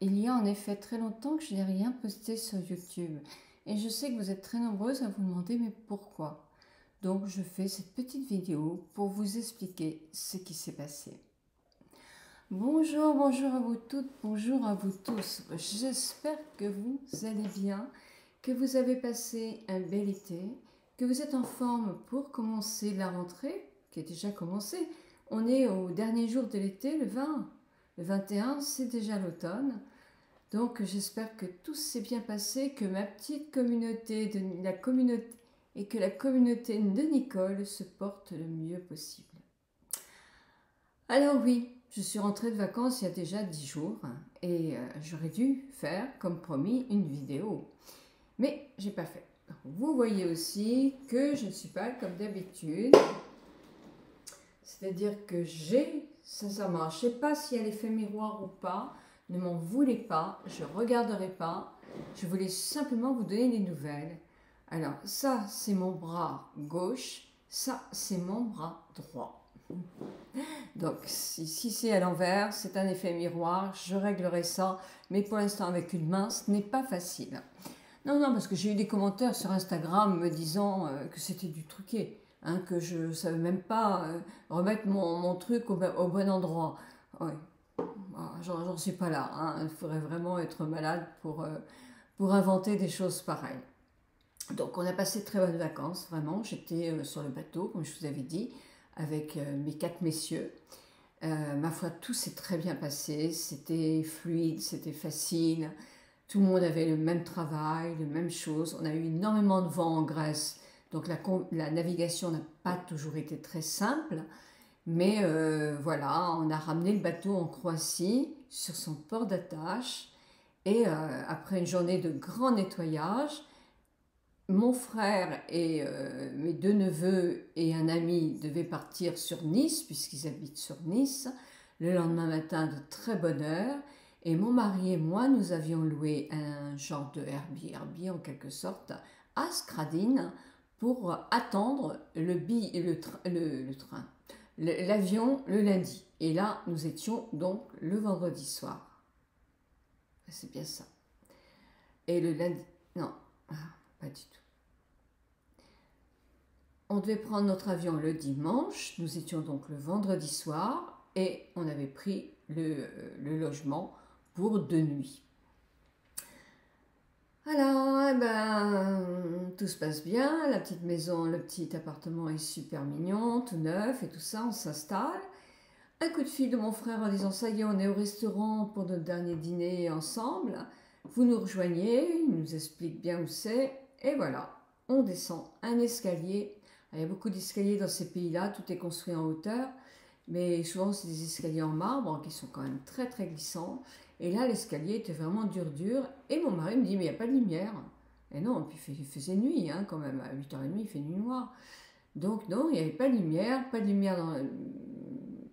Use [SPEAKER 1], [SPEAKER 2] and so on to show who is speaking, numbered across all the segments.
[SPEAKER 1] Il y a en effet très longtemps que je n'ai rien posté sur YouTube et je sais que vous êtes très nombreuses à vous demander mais pourquoi. Donc je fais cette petite vidéo pour vous expliquer ce qui s'est passé. Bonjour, bonjour à vous toutes, bonjour à vous tous. J'espère que vous allez bien, que vous avez passé un bel été, que vous êtes en forme pour commencer la rentrée qui est déjà commencée. On est au dernier jour de l'été, le 20. Le 21, c'est déjà l'automne. Donc j'espère que tout s'est bien passé, que ma petite communauté, et que la communauté de Nicole se porte le mieux possible. Alors oui, je suis rentrée de vacances il y a déjà 10 jours et j'aurais dû faire, comme promis, une vidéo. Mais j'ai pas fait. Vous voyez aussi que je ne suis pas comme d'habitude. C'est-à-dire que sincèrement, je ne sais pas si elle est fait miroir ou pas, ne m'en voulez pas, je ne regarderai pas, je voulais simplement vous donner des nouvelles. Alors ça c'est mon bras gauche, ça c'est mon bras droit. Donc si c'est à l'envers, c'est un effet miroir, je réglerai ça, mais pour l'instant avec une main ce n'est pas facile. Non, non, parce que j'ai eu des commentaires sur Instagram me disant que c'était du truqué, hein, que je ne savais même pas remettre mon truc au bon endroit. Ouais. J'en suis pas là. Hein. Il faudrait vraiment être malade pour inventer des choses pareilles. Donc on a passé de très bonnes vacances, vraiment. J'étais sur le bateau, comme je vous avais dit, avec mes 4 messieurs. Ma foi, tout s'est très bien passé. C'était fluide, c'était facile. Tout le monde avait le même travail, les mêmes choses. On a eu énormément de vent en Grèce, donc la navigation n'a pas toujours été très simple. Mais voilà, on a ramené le bateau en Croatie, sur son port d'attache. Et après une journée de grand nettoyage, mon frère et mes 2 neveux et un ami devaient partir sur Nice, puisqu'ils habitent sur Nice, le lendemain matin de très bonne heure. Et mon mari et moi, nous avions loué un genre de Airbnb en quelque sorte à Skradin pour attendre le train, l'avion le lundi. Et là, nous étions donc le vendredi soir. C'est bien ça. Et le lundi, non, pas du tout. On devait prendre notre avion le dimanche, nous étions donc le vendredi soir et on avait pris le logement pour 2 nuits. Alors, eh ben, tout se passe bien, la petite maison, le petit appartement est super mignon, tout neuf et tout ça, on s'installe. Un coup de fil de mon frère en disant ça y est, on est au restaurant pour notre dernier dîner ensemble. Vous nous rejoignez, il nous explique bien où c'est et voilà, on descend un escalier. Il y a beaucoup d'escaliers dans ces pays-là, tout est construit en hauteur, mais souvent c'est des escaliers en marbre qui sont quand même très très glissants. Et là, l'escalier était vraiment dur, et mon mari me dit mais il n'y a pas de lumière. Et non, puis il faisait nuit hein, quand même, à 8h30 il fait nuit noire. Donc non, il n'y avait pas de lumière,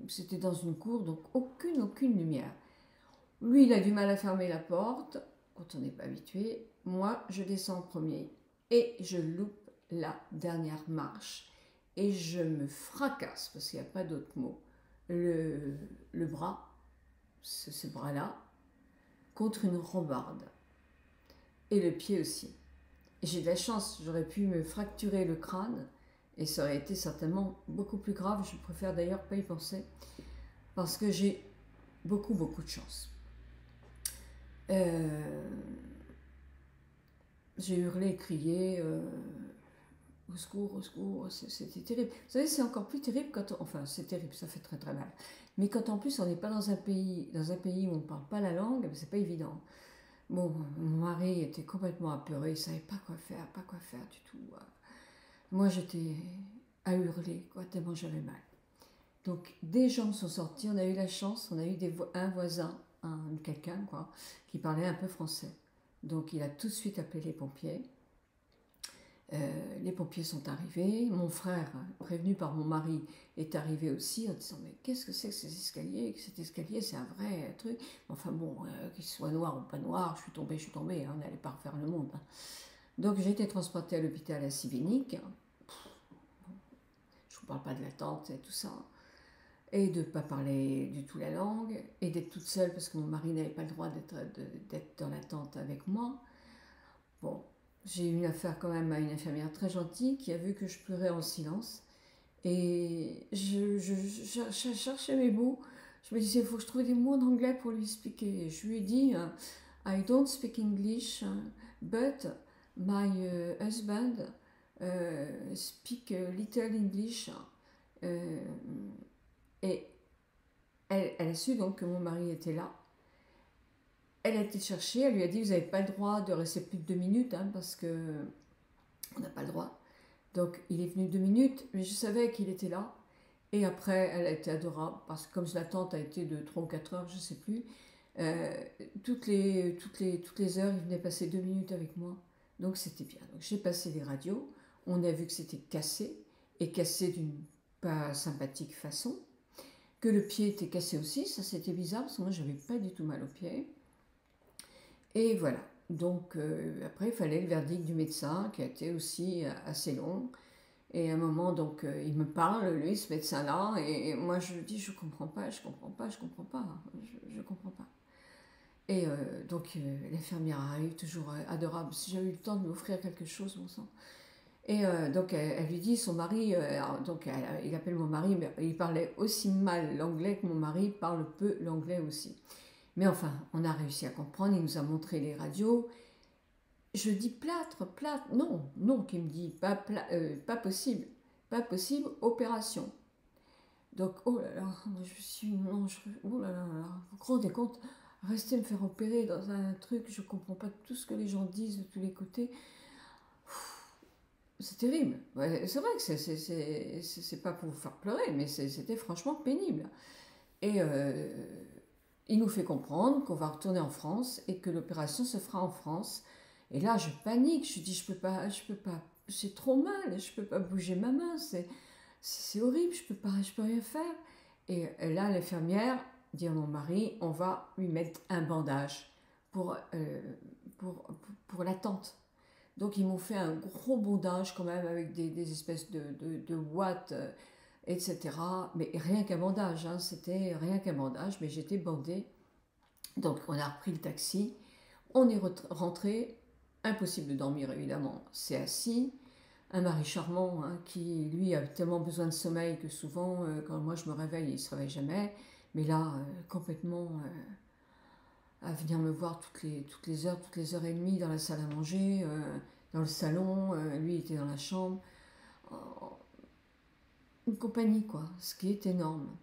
[SPEAKER 1] c'était dans une cour, donc aucune lumière. Lui, il a du mal à fermer la porte, quand on n'est pas habitué. Moi, je descends en premier et je loupe la dernière marche. Et je me fracasse, parce qu'il n'y a pas d'autre mot, le bras, ce bras-là, contre une rambarde. Et le pied aussi. J'ai de la chance, j'aurais pu me fracturer le crâne, et ça aurait été certainement beaucoup plus grave. Je préfère d'ailleurs pas y penser, parce que j'ai beaucoup de chance. J'ai hurlé, crié, au secours, c'était terrible. Vous savez, c'est encore plus terrible quand enfin, c'est terrible, ça fait très très mal. Mais quand en plus on n'est pas dans un pays où on ne parle pas la langue, c'est pas évident. Bon, mon mari était complètement apeuré, il ne savait pas quoi faire du tout. Moi, j'étais à hurler, quoi, tellement j'avais mal. Donc, des gens sont sortis, on a eu la chance, on a eu un voisin, quelqu'un, quoi, qui parlait un peu français. Donc, il a tout de suite appelé les pompiers. Les pompiers sont arrivés. Mon frère, prévenu par mon mari, est arrivé aussi en disant mais qu'est-ce que c'est que ces escaliers? Cet escalier, c'est un vrai truc. Enfin bon, qu'il soit noir ou pas noir, je suis tombée, hein, on n'allait pas refaire le monde. Hein. Donc j'ai été transportée à l'hôpital à Sivinic. Je ne vous parle pas de l'attente et tout ça. et de ne pas parler du tout la langue, et d'être toute seule parce que mon mari n'avait pas le droit d'être dans la tente avec moi. Bon, j'ai eu une affaire quand même à une infirmière très gentille qui a vu que je pleurais en silence. Et je cherchais mes mots. Je me disais, il faut que je trouve des mots en anglais pour lui expliquer. Et je lui ai dit, I don't speak English, but my husband speak little English. Euh, et elle a su donc que mon mari était là. Elle a été chercher, elle lui a dit, vous n'avez pas le droit de rester plus de 2 minutes, hein, parce que on n'a pas le droit. Donc il est venu 2 minutes, mais je savais qu'il était là. Et après, elle a été adorable, parce que comme l'attente a été de 3 ou 4 heures, je ne sais plus, euh, toutes les heures, il venait passer 2 minutes avec moi. Donc c'était bien. Donc j'ai passé les radios, on a vu que c'était cassé, et cassé d'une pas sympathique façon, que le pied était cassé aussi, ça c'était bizarre, parce que moi j'avais pas du tout mal au pied. Et voilà. Donc après, il fallait le verdict du médecin, qui a été aussi assez long. Et à un moment, donc, il me parle, lui, ce médecin-là, et moi, je lui dis, je comprends pas, je comprends pas, je comprends pas, je comprends pas. Et donc, l'infirmière arrive, toujours adorable. Si j'avais eu le temps de lui offrir quelque chose, bon sang. Et donc, elle lui dit, son mari, donc, il appelle mon mari, mais il parlait aussi mal l'anglais que mon mari parle peu l'anglais aussi. Mais enfin, on a réussi à comprendre, il nous a montré les radios. Je dis plâtre, plâtre, non, non, qui me dit pas possible, pas possible, opération. Donc, oh là là, je suis, non, oh là là là, vous vous rendez compte, rester me faire opérer dans un truc, je comprends pas tout ce que les gens disent de tous les côtés, c'est terrible. Ouais, c'est vrai que c'est pas pour vous faire pleurer, mais c'était franchement pénible. Et il nous fait comprendre qu'on va retourner en France et que l'opération se fera en France. Et là, je panique, je dis, je peux pas, j'ai trop mal, je peux pas bouger ma main, c'est horrible, je peux rien faire. Et là, l'infirmière dit à mon mari, on va lui mettre un bandage pour, euh, pour, pour l'attente. Donc, ils m'ont fait un gros bandage quand même avec des espèces de ouates, etc. Mais rien qu'un bandage, hein, c'était rien qu'un bandage, mais j'étais bandée. Donc, on a repris le taxi, on est rentré. Impossible de dormir, évidemment. C'est assis. Un mari charmant, hein, qui, lui, a tellement besoin de sommeil que souvent, quand moi je me réveille, il ne se réveille jamais. Mais là, complètement à venir me voir toutes les heures et demie dans la salle à manger, dans le salon. Lui, il était dans la chambre. Oh, une compagnie, quoi. Ce qui est énorme.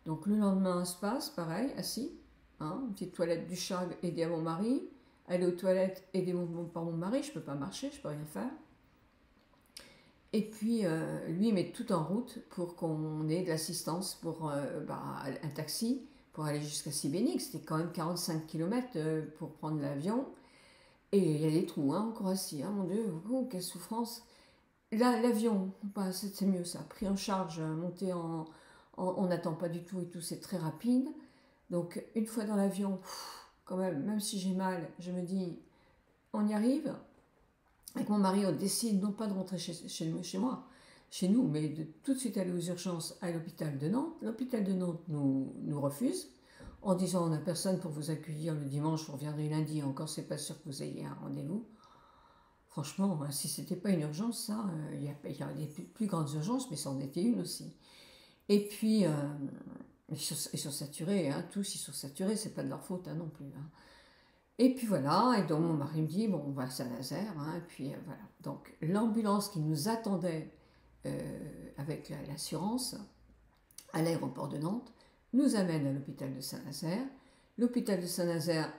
[SPEAKER 1] Donc, le lendemain, se passe, pareil, assis. Hein, une petite toilette du chat aidée à mon mari. Aller aux toilettes aidée par mon mari, je ne peux pas marcher, je ne peux rien faire. Et puis, lui, il met tout en route pour qu'on ait de l'assistance pour un taxi pour aller jusqu'à Sibénik. C'était quand même 45 km pour prendre l'avion. Et il y a des trous, hein, en Croatie. Hein, mon Dieu, oh, quelle souffrance. Là, l'avion, bah, c'est mieux ça. Pris en charge, monté on n'attend pas du tout et tout, c'est très rapide. Donc, une fois dans l'avion, quand même si j'ai mal, je me dis, on y arrive. Avec mon mari, on décide non pas de rentrer chez moi, chez nous, mais de tout de suite aller aux urgences à l'hôpital de Nantes. L'hôpital de Nantes nous refuse en disant on n'a personne pour vous accueillir le dimanche, vous reviendrez lundi, encore c'est pas sûr que vous ayez un rendez-vous. Franchement, si c'était pas une urgence, ça, il y a des plus grandes urgences, mais ça en était une aussi. Et puis, ils sont saturés, hein, tous ils sont saturés, c'est pas de leur faute hein, non plus. Hein. Et puis voilà, et donc mon mari me dit, bon, on va à Saint-Nazaire, hein, et puis voilà. Donc l'ambulance qui nous attendait avec l'assurance à l'aéroport de Nantes nous amène à l'hôpital de Saint-Nazaire. L'hôpital de Saint-Nazaire,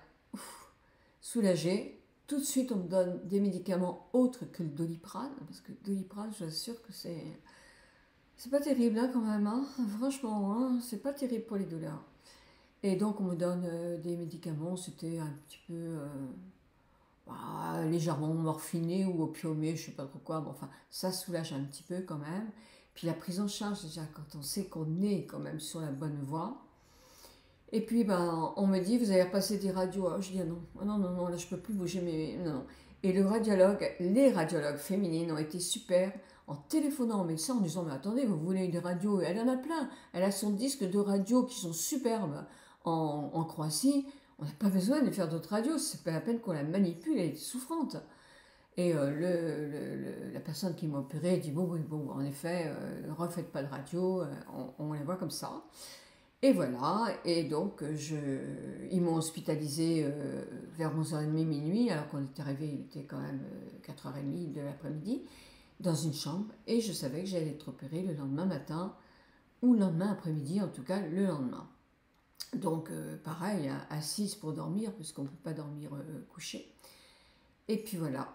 [SPEAKER 1] soulagé, tout de suite on me donne des médicaments autres que le Doliprane, parce que le Doliprane, je vous assure que c'est pas terrible hein, quand même, hein. Franchement, hein, c'est pas terrible pour les douleurs. Et donc on me donne des médicaments, c'était un petit peu légèrement morphiné ou opiumé, je sais pas trop quoi, bon, enfin ça soulage un petit peu quand même. Puis la prise en charge déjà quand on sait qu'on est quand même sur la bonne voie. Et puis ben, on me dit vous avez repassé des radios, je dis non, là je peux plus bouger, mais non. Et les radiologues féminines ont été super en téléphonant au médecin en disant, mais attendez, vous voulez une radio? Elle en a plein. Elle a son disque de radio qui sont superbes en Croatie. On n'a pas besoin de faire d'autres radios. C'est pas la peine qu'on la manipule, elle est souffrante. Et la personne qui m'a opéré dit, bon, oui, bon, en effet, refaites pas de radio, on la voit comme ça. Et voilà, et donc ils m'ont hospitalisé vers 11h30, minuit, alors qu'on était arrivé, il était quand même 4h30 de l'après-midi, dans une chambre, et je savais que j'allais être opérée le lendemain matin, ou le lendemain après-midi, en tout cas le lendemain. Donc pareil, assise pour dormir, puisqu'on ne peut pas dormir couché. Et puis voilà,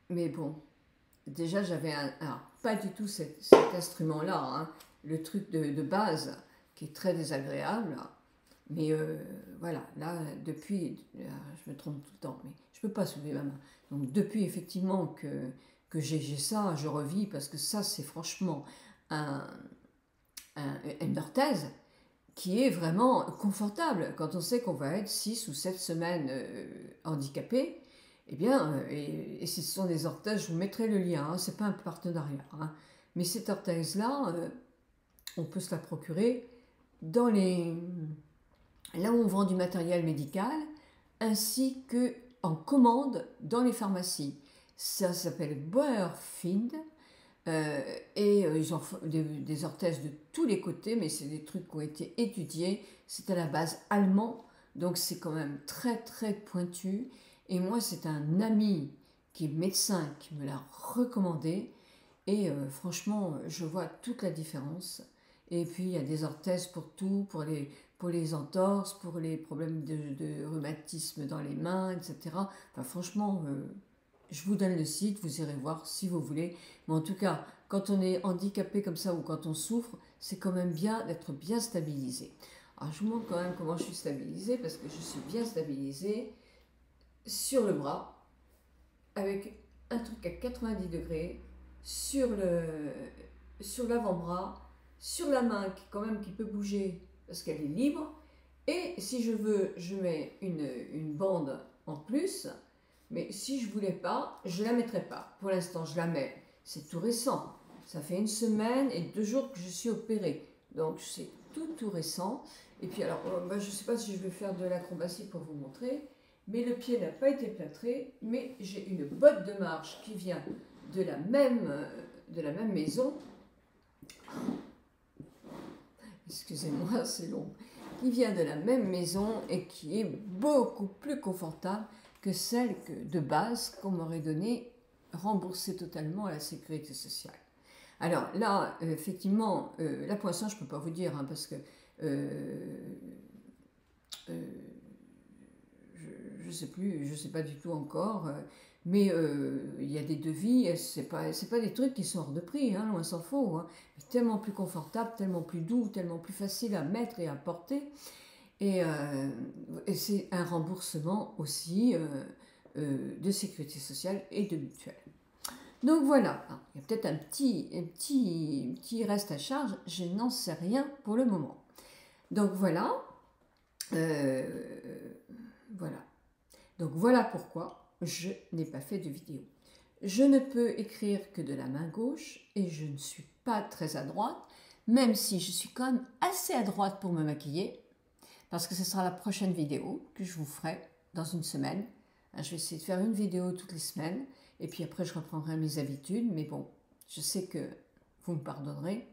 [SPEAKER 1] mais bon, déjà j'avais alors, pas du tout cet instrument-là, hein, le truc de base, qui est très désagréable. Mais voilà, là, depuis, je me trompe tout le temps, mais je ne peux pas soulever ma main. Donc depuis effectivement que j'ai ça, je revis, parce que ça, c'est franchement une orthèse qui est vraiment confortable. Quand on sait qu'on va être 6 ou 7 semaines handicapé, eh bien, et ce sont des orthèses, je vous mettrai le lien, hein, c'est pas un partenariat, hein, mais cette orthèse-là, on peut se la procurer dans là où on vend du matériel médical, ainsi que en commande dans les pharmacies. Ça s'appelle Boerfind, et ils ont des orthèses de tous les côtés, mais c'est des trucs qui ont été étudiés. C'est à la base allemand, donc c'est quand même très très pointu. Et moi, c'est un ami qui est médecin qui me l'a recommandé, et franchement, je vois toute la différence. Et puis, il y a des orthèses pour tout, pour les entorses, pour les problèmes de rhumatisme dans les mains, etc. Enfin, franchement, je vous donne le site, vous irez voir si vous voulez. Mais en tout cas, quand on est handicapé comme ça ou quand on souffre, c'est quand même bien d'être bien stabilisé. Alors, je vous montre quand même comment je suis stabilisée, parce que je suis bien stabilisée sur le bras, avec un truc à 90 degrés, sur l'avant-bras, sur la main quand même qui peut bouger parce qu'elle est libre, et si je veux je mets une bande en plus, mais si je voulais pas je la mettrais pas. Pour l'instant je la mets, c'est tout récent, ça fait 1 semaine et 2 jours que je suis opérée, donc c'est tout récent. Et puis alors je sais pas si je vais faire de l'acrobatie pour vous montrer, mais le pied n'a pas été plâtré, mais j'ai une botte de marche qui vient de la même maison. Excusez-moi, c'est long. Qui vient de la même maison et qui est beaucoup plus confortable que celle de base qu'on m'aurait donnée, remboursée totalement à la sécurité sociale. Alors là, effectivement, là pour l'instant, je ne peux pas vous dire, hein, parce que je ne sais plus, je ne sais pas du tout encore, mais il y a des devis, c'est pas des trucs qui sont hors de prix, hein, loin s'en faut, hein, mais tellement plus confortable, tellement plus doux, tellement plus facile à mettre et à porter, et c'est un remboursement aussi de sécurité sociale et de mutuelle. Donc voilà, il y a peut-être un petit reste à charge, je n'en sais rien pour le moment. Donc voilà, voilà. Donc voilà pourquoi je n'ai pas fait de vidéo. Je ne peux écrire que de la main gauche et je ne suis pas très à droite, même si je suis quand même assez à droite pour me maquiller, parce que ce sera la prochaine vidéo que je vous ferai dans 1 semaine. Je vais essayer de faire une vidéo toutes les semaines, et puis après je reprendrai mes habitudes, mais bon, je sais que vous me pardonnerez.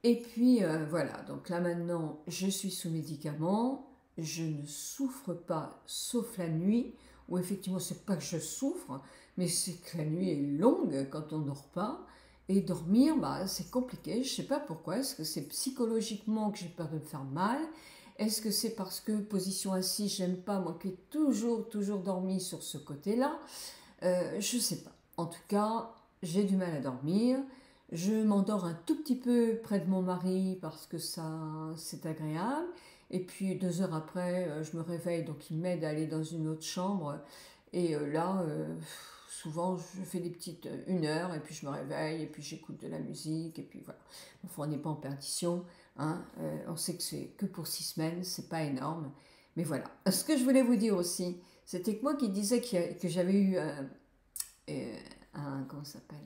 [SPEAKER 1] Et puis voilà, donc là maintenant je suis sous médicaments, je ne souffre pas sauf la nuit, où effectivement c'est pas que je souffre, mais c'est que la nuit est longue quand on ne dort pas, et dormir c'est compliqué, je ne sais pas pourquoi, est-ce que c'est psychologiquement que j'ai peur de me faire mal, est-ce que c'est parce que position assise, j'aime pas, moi qui ai toujours dormi sur ce côté-là, je ne sais pas. En tout cas, j'ai du mal à dormir. Je m'endors un tout petit peu près de mon mari parce que ça, c'est agréable. Et puis 2 heures après, je me réveille, donc il m'aide à aller dans une autre chambre. Et là, souvent, je fais des petites 1 heure, et puis je me réveille, et puis j'écoute de la musique, et puis voilà. Enfin, on n'est pas en perdition, hein. On sait que c'est que pour 6 semaines, c'est pas énorme. Mais voilà. Ce que je voulais vous dire aussi, c'était que moi qui disais que j'avais eu comment ça s'appelle ?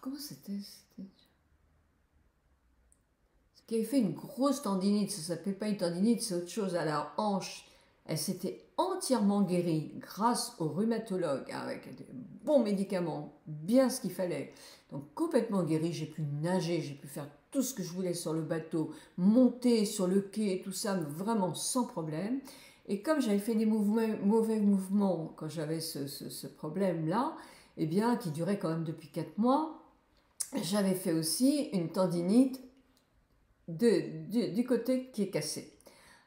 [SPEAKER 1] comment c'était? Qui avait fait une grosse tendinite, ça s'appelait pas une tendinite, c'est autre chose, à la hanche. Elle s'était entièrement guérie grâce au rhumatologue, avec des bons médicaments, bien ce qu'il fallait. Donc complètement guérie, j'ai pu nager, j'ai pu faire tout ce que je voulais sur le bateau, monter sur le quai, tout ça, vraiment sans problème. Et comme j'avais fait des mauvais mouvements quand j'avais ce problème-là, eh bien, qui durait quand même depuis 4 mois, j'avais fait aussi une tendinite du côté qui est cassé.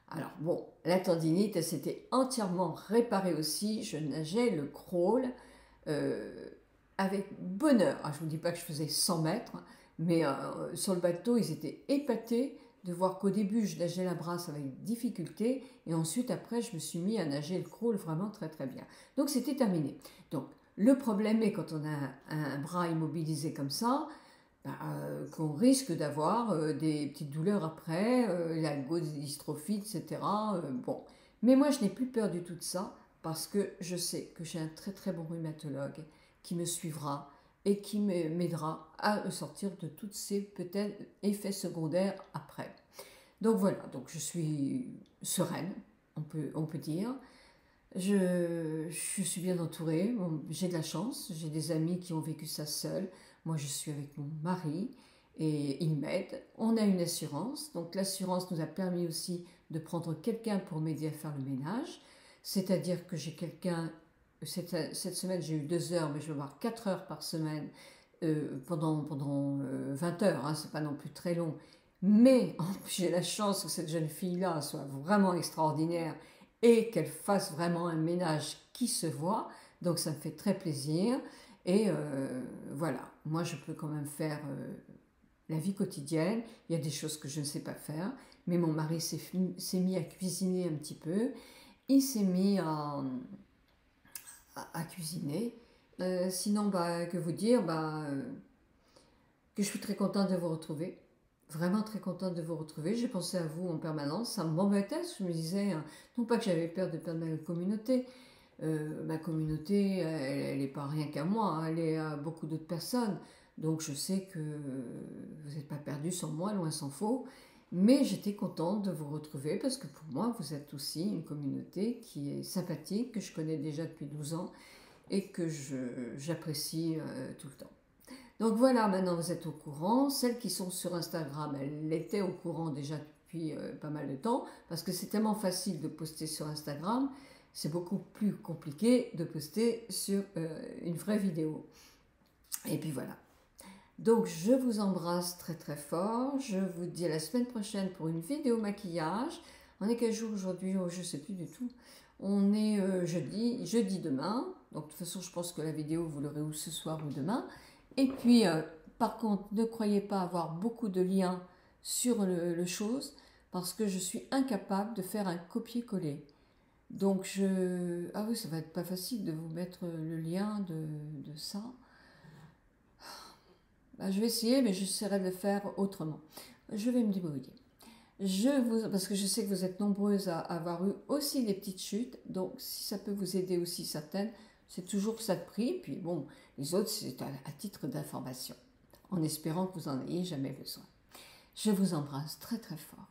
[SPEAKER 1] Alors bon, la tendinite, elle s'était entièrement réparée aussi. Je nageais le crawl avec bonheur. Alors, je ne vous dis pas que je faisais 100 mètres, mais sur le bateau, ils étaient épatés de voir qu'au début, je nageais la brasse avec difficulté, et ensuite, après, je me suis mis à nager le crawl vraiment très très bien. Donc c'était terminé. Donc le problème est quand on a un bras immobilisé comme ça, qu'on risque d'avoir des petites douleurs après, la dystrophie, etc. Bon. Mais moi, je n'ai plus peur du tout de ça parce que je sais que j'ai un très très bon rhumatologue qui me suivra et qui m'aidera à sortir de tous ces peut-être effets secondaires après. Donc voilà, donc je suis sereine, on peut dire. Je suis bien entourée, bon, j'ai de la chance, j'ai des amis qui ont vécu ça seuls. Moi, je suis avec mon mari et il m'aide. On a une assurance, donc l'assurance nous a permis aussi de prendre quelqu'un pour m'aider à faire le ménage. C'est-à-dire que j'ai quelqu'un, cette semaine j'ai eu 2 heures, mais je vais avoir 4 heures par semaine pendant 20 heures, hein, c'est pas non plus très long. Mais j'ai la chance que cette jeune fille-là soit vraiment extraordinaire et qu'elle fasse vraiment un ménage qui se voit. Donc ça me fait très plaisir. Et voilà, moi je peux quand même faire la vie quotidienne. Il y a des choses que je ne sais pas faire, mais mon mari s'est mis à cuisiner un petit peu. Il s'est mis à cuisiner. Sinon, que vous dire, que je suis très contente de vous retrouver. Vraiment très contente de vous retrouver. J'ai pensé à vous en permanence. Ça m'embêtait. Je me disais, non pas que j'avais peur de perdre ma communauté, elle n'est pas rien qu'à moi, hein, elle est à beaucoup d'autres personnes. Donc je sais que vous n'êtes pas perdus sans moi, loin s'en faut. Mais j'étais contente de vous retrouver parce que pour moi, vous êtes aussi une communauté qui est sympathique, que je connais déjà depuis 12 ans et que j'apprécie tout le temps. Donc voilà, maintenant vous êtes au courant. Celles qui sont sur Instagram, elles étaient au courant déjà depuis pas mal de temps, parce que c'est tellement facile de poster sur Instagram, c'est beaucoup plus compliqué de poster sur une vraie vidéo. Et puis voilà. Donc je vous embrasse très très fort. Je vous dis à la semaine prochaine pour une vidéo maquillage. On est quel jour aujourd'hui? Je ne sais plus du tout. On est jeudi demain. Donc de toute façon, je pense que la vidéo, vous l'aurez ou ce soir ou demain. Et puis, par contre, ne croyez pas avoir beaucoup de liens sur le chose, parce que je suis incapable de faire un copier-coller. Donc, ah oui, ça va être pas facile de vous mettre le lien de ça. Je vais essayer, mais j'essaierai de le faire autrement. Je vais me débrouiller. Parce que je sais que vous êtes nombreuses à avoir eu aussi des petites chutes, donc si ça peut vous aider aussi certaines, c'est toujours ça de prix. Puis bon, les autres, c'est à titre d'information, en espérant que vous n'en ayez jamais besoin. Je vous embrasse très très fort.